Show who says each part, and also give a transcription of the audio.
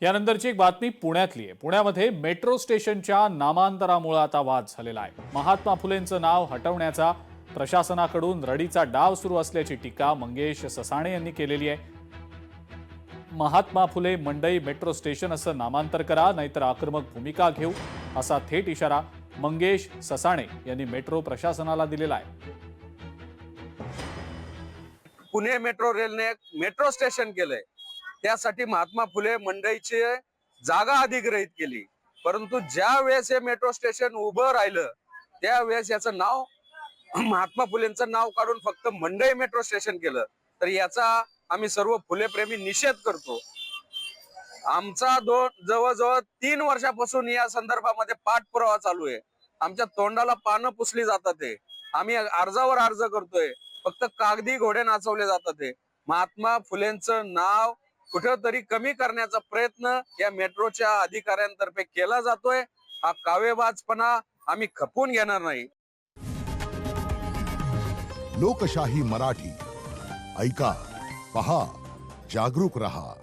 Speaker 1: यानंतरची एक बातमी पुण्यातली आहे। पुण्यामध्ये मेट्रो स्टेशनच्या नामांतरामुळे आता वाद झालेला आहे। महात्मा फुलेंचं नाव हटवण्याचा प्रशासनाकडून रडीचा डाव सुरू असल्याची टीका मंगेश ससाणे यांनी केलेली आहे। महात्मा फुले मंडई मेट्रो स्टेशन असं नामांतर करा, नाहीतर आक्रमक भूमिका घेऊ, असा थेट इशारा मंगेश ससाणे यांनी मेट्रो प्रशासनाला दिलेला आहे।
Speaker 2: पुणे मेट्रो रेलने एक मेट्रो स्टेशन केलंय, त्यासाठी महात्मा फुले मंडईची जागा अधिग्रहित केली। परंतु ज्या वेळेस हे मेट्रो स्टेशन उभं राहिलं त्यावेळेस याचं नाव महात्मा फुलेंचं नाव काढून फक्त मंडई मेट्रो स्टेशन केलं। तर याचा आम्ही सर्व फुले प्रेमी निषेध करतो। आमचा जवळजवळ 3 वर्षापासून या संदर्भामध्ये पाठपुरावा चालू आहे। आमच्या तोंडाला पानं पुसली जातात, आम्ही अर्जावर अर्ज करतोय, फक्त कागदी घोडे नाचवले जातात। महात्मा फुलेंचं नाव कुठेतरी कमी करण्याचा प्रयत्न या मेट्रोच्या अधिकाऱ्यांतर्फे केला जातोय। हा कावेबाजपणा आम्ही खपवून घेणार नाही।
Speaker 3: लोकशाही मराठी ऐका, पहा, जागरूक रहा।